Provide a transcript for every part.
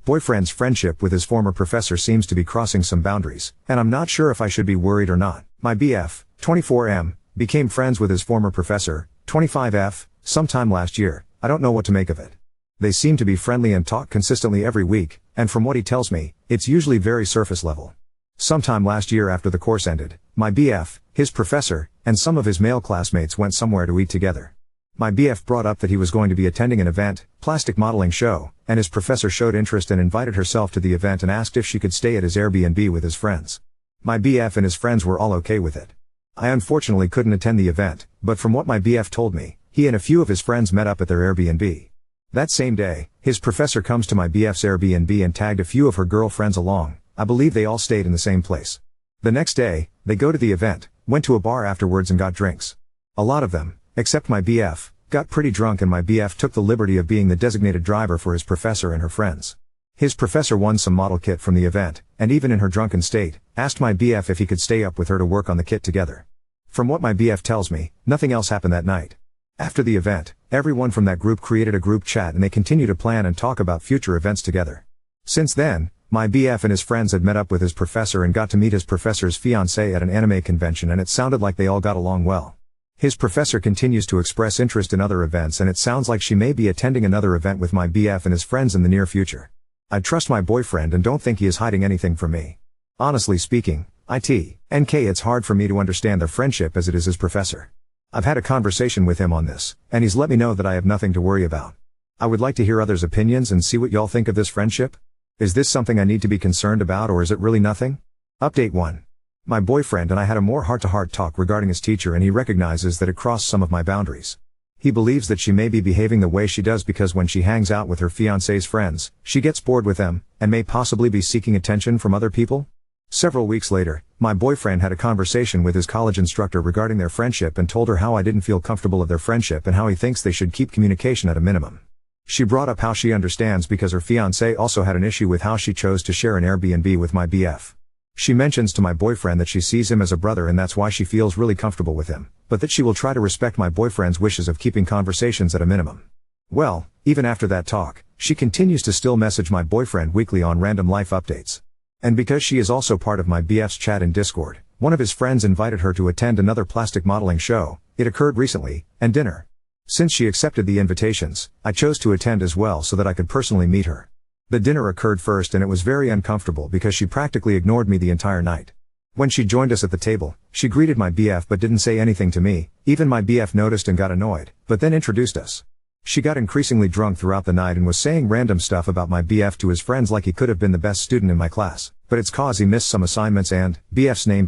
Boyfriend's friendship with his former professor seems to be crossing some boundaries, and I'm not sure if I should be worried or not. My BF, 24M, became friends with his former professor, 25F, sometime last year. I don't know what to make of it. They seem to be friendly and talk consistently every week, and from what he tells me, it's usually very surface level. Sometime last year after the course ended, my BF, his professor, and some of his male classmates went somewhere to eat together. My BF brought up that he was going to be attending an event, plastic modeling show, and his professor showed interest and invited herself to the event and asked if she could stay at his Airbnb with his friends. My BF and his friends were all okay with it. I unfortunately couldn't attend the event, but from what my BF told me, he and a few of his friends met up at their Airbnb. That same day, his professor comes to my BF's Airbnb and tagged a few of her girlfriends along. I believe they all stayed in the same place. The next day, they go to the event, went to a bar afterwards and got drinks. A lot of them, except my BF, got pretty drunk and my BF took the liberty of being the designated driver for his professor and her friends. His professor won some model kit from the event, and even in her drunken state, asked my BF if he could stay up with her to work on the kit together. From what my BF tells me, nothing else happened that night. After the event, everyone from that group created a group chat and they continue to plan and talk about future events together. Since then, my BF and his friends had met up with his professor and got to meet his professor's fiancée at an anime convention and it sounded like they all got along well. His professor continues to express interest in other events and it sounds like she may be attending another event with my BF and his friends in the near future. I trust my boyfriend and don't think he is hiding anything from me. Honestly speaking, it's hard for me to understand their friendship as it is his professor. I've had a conversation with him on this, and he's let me know that I have nothing to worry about. I would like to hear others' opinions and see what y'all think of this friendship. Is this something I need to be concerned about or is it really nothing? Update 1. My boyfriend and I had a more heart-to-heart talk regarding his teacher and he recognizes that it crossed some of my boundaries. He believes that she may be behaving the way she does because when she hangs out with her fiancé's friends, she gets bored with them, and may possibly be seeking attention from other people. Several weeks later, my boyfriend had a conversation with his college instructor regarding their friendship and told her how I didn't feel comfortable of their friendship and how he thinks they should keep communication at a minimum. She brought up how she understands because her fiancé also had an issue with how she chose to share an Airbnb with my BF. She mentions to my boyfriend that she sees him as a brother and that's why she feels really comfortable with him, but that she will try to respect my boyfriend's wishes of keeping conversations at a minimum. Well, even after that talk, she continues to still message my boyfriend weekly on random life updates. And because she is also part of my BF's chat in Discord, one of his friends invited her to attend another plastic modeling show. It occurred recently, and dinner. Since she accepted the invitations, I chose to attend as well so that I could personally meet her. The dinner occurred first and it was very uncomfortable because she practically ignored me the entire night. When she joined us at the table, she greeted my BF but didn't say anything to me. Even my BF noticed and got annoyed, but then introduced us. She got increasingly drunk throughout the night and was saying random stuff about my BF to his friends like he could have been the best student in my class, but it's cause he missed some assignments and, BF's name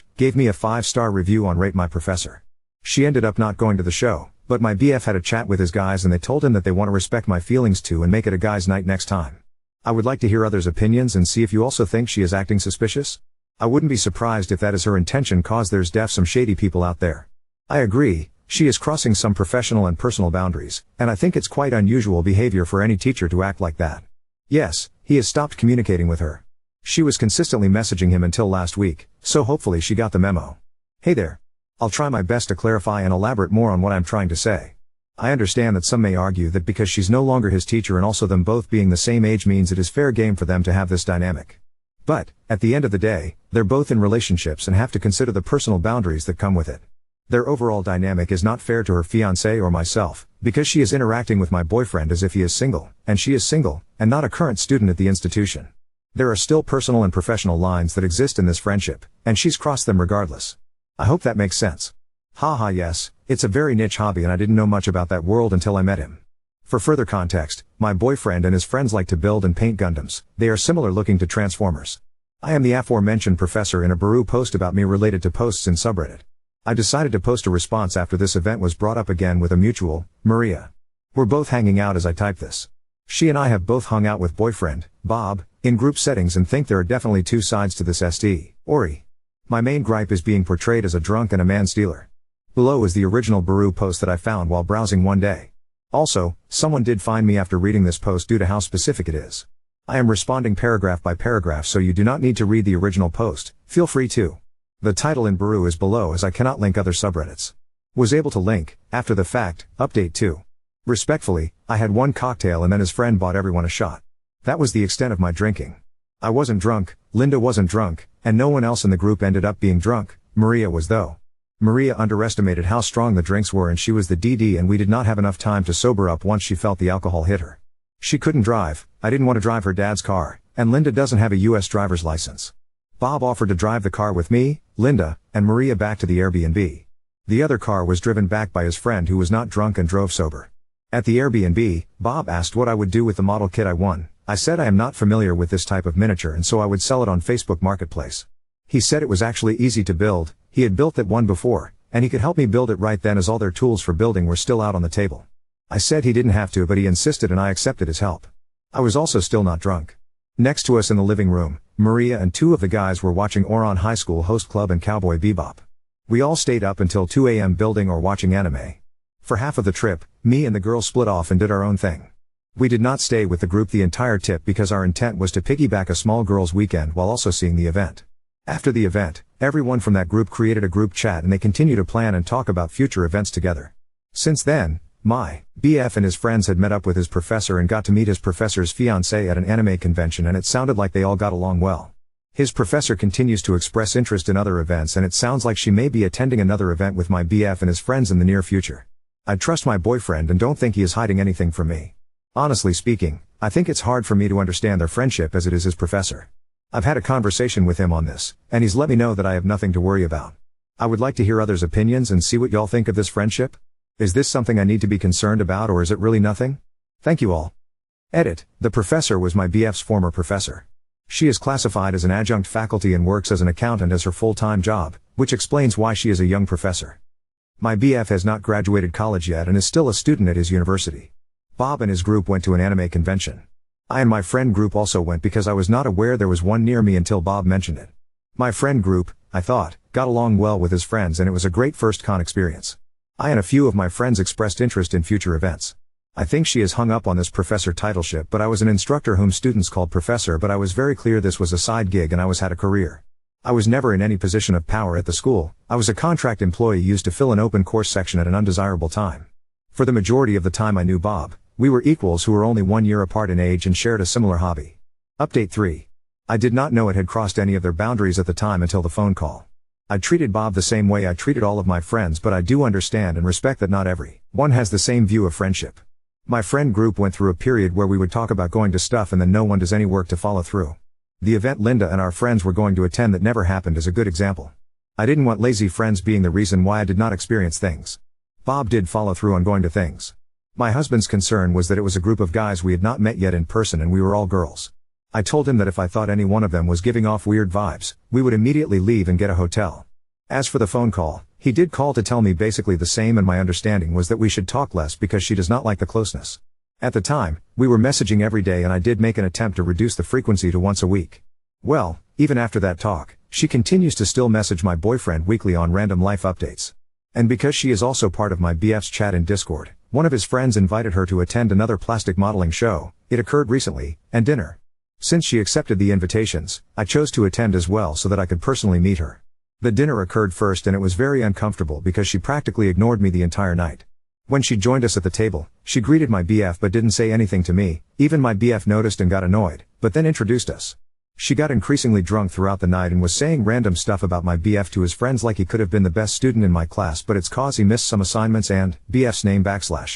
/ gave me a 5-star review on Rate My Professor. She ended up not going to the show, but my BF had a chat with his guys and they told him that they want to respect my feelings too and make it a guys' night next time. I would like to hear others' opinions and see if you also think she is acting suspicious. I wouldn't be surprised if that is her intention cause there's some shady people out there. I agree, she is crossing some professional and personal boundaries, and I think it's quite unusual behavior for any teacher to act like that. Yes, he has stopped communicating with her. She was consistently messaging him until last week, so hopefully she got the memo. Hey there. I'll try my best to clarify and elaborate more on what I'm trying to say. I understand that some may argue that because she's no longer his teacher and also them both being the same age means it is fair game for them to have this dynamic. But, at the end of the day, they're both in relationships and have to consider the personal boundaries that come with it. Their overall dynamic is not fair to her fiancé or myself, because she is interacting with my boyfriend as if he is single, and she is single, and not a current student at the institution. There are still personal and professional lines that exist in this friendship, and she's crossed them regardless. I hope that makes sense. Haha yes, it's a very niche hobby and I didn't know much about that world until I met him. For further context, my boyfriend and his friends like to build and paint Gundams. They are similar looking to Transformers. I am the aforementioned professor in a Baru post about me related to posts in subreddit. I decided to post a response after this event was brought up again with a mutual, Maria. We're both hanging out as I type this. She and I have both hung out with boyfriend, Bob, in group settings and think there are definitely two sides to this Ori. My main gripe is being portrayed as a drunk and a man-stealer. Below is the original Baru post that I found while browsing one day. Also, someone did find me after reading this post due to how specific it is. I am responding paragraph by paragraph so you do not need to read the original post, feel free to. The title in Baru is below as I cannot link other subreddits. Was able to link, after the fact, update 2. Respectfully, I had one cocktail and then his friend bought everyone a shot. That was the extent of my drinking. I wasn't drunk, Linda wasn't drunk, and no one else in the group ended up being drunk. Maria was though. Maria underestimated how strong the drinks were and she was the DD and we did not have enough time to sober up once she felt the alcohol hit her. She couldn't drive, I didn't want to drive her dad's car, and Linda doesn't have a US driver's license. Bob offered to drive the car with me, Linda, and Maria back to the Airbnb. The other car was driven back by his friend who was not drunk and drove sober. At the Airbnb, Bob asked what I would do with the model kit I won. I said I am not familiar with this type of miniature and so I would sell it on Facebook Marketplace. He said it was actually easy to build, he had built that one before, and he could help me build it right then as all their tools for building were still out on the table. I said he didn't have to but he insisted and I accepted his help. I was also still not drunk. Next to us in the living room, Maria and two of the guys were watching Ouran High School Host Club and Cowboy Bebop. We all stayed up until 2 a.m. building or watching anime. For half of the trip, me and the girls split off and did our own thing. We did not stay with the group the entire trip because our intent was to piggyback a small girls' weekend while also seeing the event. After the event, everyone from that group created a group chat and they continue to plan and talk about future events together. Since then, my BF and his friends had met up with his professor and got to meet his professor's fiancée at an anime convention and it sounded like they all got along well. His professor continues to express interest in other events and it sounds like she may be attending another event with my BF and his friends in the near future. I trust my boyfriend and don't think he is hiding anything from me. Honestly speaking, I think it's hard for me to understand their friendship as it is his professor. I've had a conversation with him on this, and he's let me know that I have nothing to worry about. I would like to hear others' opinions and see what y'all think of this friendship. Is this something I need to be concerned about or is it really nothing? Thank you all. Edit, the professor was my BF's former professor. She is classified as an adjunct faculty and works as an accountant as her full-time job, which explains why she is a young professor. My BF has not graduated college yet and is still a student at his university. Bob and his group went to an anime convention. I and my friend group also went because I was not aware there was one near me until Bob mentioned it. My friend group, I thought, got along well with his friends and it was a great first con experience. I and a few of my friends expressed interest in future events. I think she is hung up on this professor titleship but I was an instructor whom students called professor but I was very clear this was a side gig and I had a career. I was never in any position of power at the school, I was a contract employee used to fill an open course section at an undesirable time. For the majority of the time I knew Bob, we were equals who were only 1 year apart in age and shared a similar hobby. Update 3. I did not know it had crossed any of their boundaries at the time until the phone call. I treated Bob the same way I treated all of my friends but I do understand and respect that not everyone has the same view of friendship. My friend group went through a period where we would talk about going to stuff and then no one does any work to follow through. The event Linda and our friends were going to attend that never happened is a good example. I didn't want lazy friends being the reason why I did not experience things. Bob did follow through on going to things. My husband's concern was that it was a group of guys we had not met yet in person and we were all girls. I told him that if I thought any one of them was giving off weird vibes, we would immediately leave and get a hotel. As for the phone call, he did call to tell me basically the same and my understanding was that we should talk less because she does not like the closeness. At the time, we were messaging every day and I did make an attempt to reduce the frequency to once a week. Well, even after that talk, she continues to still message my boyfriend weekly on random life updates. And because she is also part of my BF's chat in Discord, one of his friends invited her to attend another plastic modeling show, it occurred recently, and dinner. Since she accepted the invitations, I chose to attend as well so that I could personally meet her. The dinner occurred first and it was very uncomfortable because she practically ignored me the entire night. When she joined us at the table, she greeted my BF but didn't say anything to me, even my BF noticed and got annoyed, but then introduced us. She got increasingly drunk throughout the night and was saying random stuff about my BF to his friends like he could have been the best student in my class but it's cause he missed some assignments and, BF's name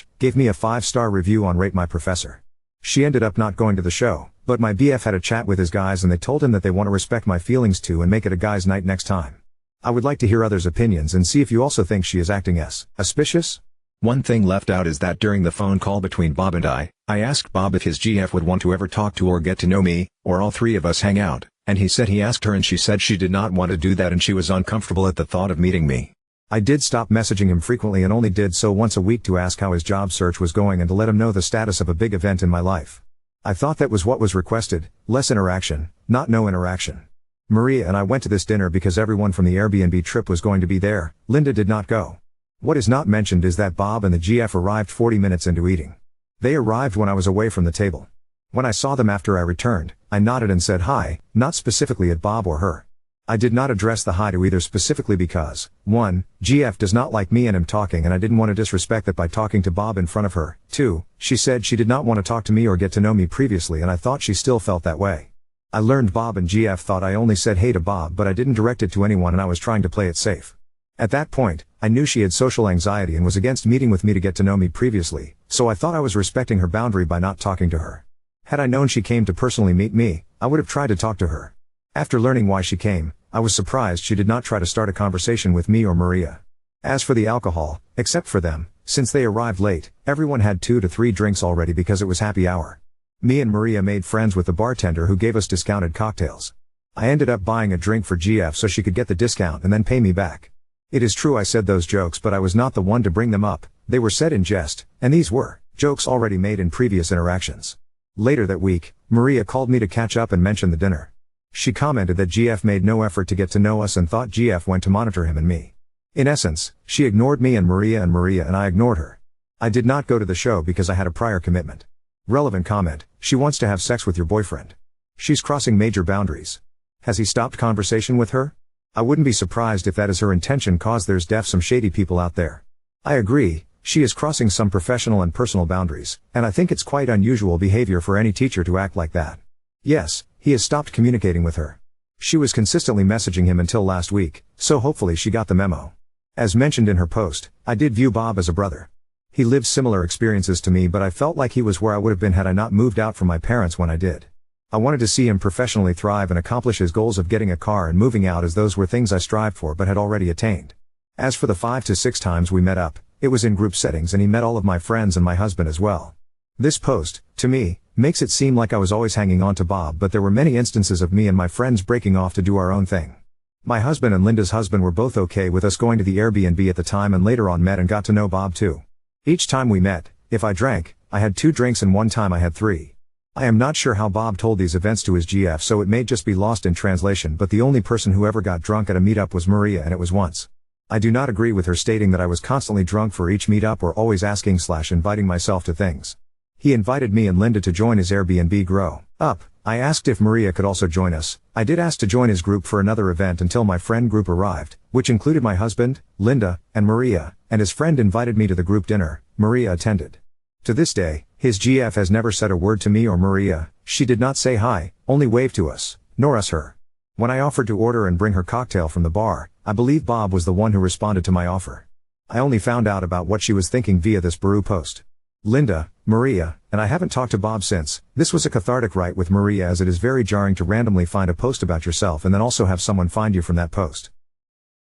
/ gave me a 5-star review on Rate My Professor. She ended up not going to the show, but my BF had a chat with his guys and they told him that they want to respect my feelings too and make it a guys' night next time. I would like to hear others' opinions and see if you also think she is acting suspicious. One thing left out is that during the phone call between Bob and I asked Bob if his GF would want to ever talk to or get to know me, or all three of us hang out, and he said he asked her and she said she did not want to do that and she was uncomfortable at the thought of meeting me. I did stop messaging him frequently and only did so once a week to ask how his job search was going and to let him know the status of a big event in my life. I thought that was what was requested, less interaction, not no interaction. Maria and I went to this dinner because everyone from the Airbnb trip was going to be there. Linda did not go. What is not mentioned is that Bob and the GF arrived 40 minutes into eating. They arrived when I was away from the table. When I saw them after I returned, I nodded and said hi, not specifically at Bob or her. I did not address the hi to either specifically because, 1, GF does not like me and him talking and I didn't want to disrespect that by talking to Bob in front of her. 2, she said she did not want to talk to me or get to know me previously and I thought she still felt that way. I learned Bob and GF thought I only said hey to Bob but I didn't direct it to anyone and I was trying to play it safe. At that point, I knew she had social anxiety and was against meeting with me to get to know me previously, so I thought I was respecting her boundary by not talking to her. Had I known she came to personally meet me, I would have tried to talk to her. After learning why she came, I was surprised she did not try to start a conversation with me or Maria. As for the alcohol, except for them, since they arrived late, everyone had 2 to 3 drinks already because it was happy hour. Me and Maria made friends with the bartender who gave us discounted cocktails. I ended up buying a drink for GF so she could get the discount and then pay me back. It is true I said those jokes but I was not the one to bring them up, they were said in jest, and these were jokes already made in previous interactions. Later that week, Maria called me to catch up and mention the dinner. She commented that GF made no effort to get to know us and thought GF went to monitor him and me. In essence, she ignored me and Maria and I ignored her. I did not go to the show because I had a prior commitment. Relevant comment, she wants to have sex with your boyfriend. She's crossing major boundaries. Has he stopped conversation with her? I wouldn't be surprised if that is her intention cause there's some shady people out there. I agree, she is crossing some professional and personal boundaries, and I think it's quite unusual behavior for any teacher to act like that. Yes, he has stopped communicating with her. She was consistently messaging him until last week, so hopefully she got the memo. As mentioned in her post, I did view Bob as a brother. He lived similar experiences to me but I felt like he was where I would have been had I not moved out from my parents when I did. I wanted to see him professionally thrive and accomplish his goals of getting a car and moving out as those were things I strived for but had already attained. As for the 5 to 6 times we met up, it was in group settings and he met all of my friends and my husband as well. This post, to me, makes it seem like I was always hanging on to Bob but there were many instances of me and my friends breaking off to do our own thing. My husband and Linda's husband were both okay with us going to the Airbnb at the time and later on met and got to know Bob too. Each time we met, if I drank, I had 2 drinks and one time I had 3. I am not sure how Bob told these events to his GF so it may just be lost in translation but the only person who ever got drunk at a meetup was Maria and it was once. I do not agree with her stating that I was constantly drunk for each meetup or always asking/inviting myself to things. He invited me and Linda to join his Airbnb grow up. I asked if Maria could also join us. I did ask to join his group for another event until my friend group arrived, which included my husband, Linda, and Maria, and his friend invited me to the group dinner. Maria attended. To this day, his GF has never said a word to me or Maria. She did not say hi, only waved to us, nor us her. When I offered to order and bring her cocktail from the bar, I believe Bob was the one who responded to my offer. I only found out about what she was thinking via this Baru post. Linda, Maria, and I haven't talked to Bob since. This was a cathartic write with Maria as it is very jarring to randomly find a post about yourself and then also have someone find you from that post.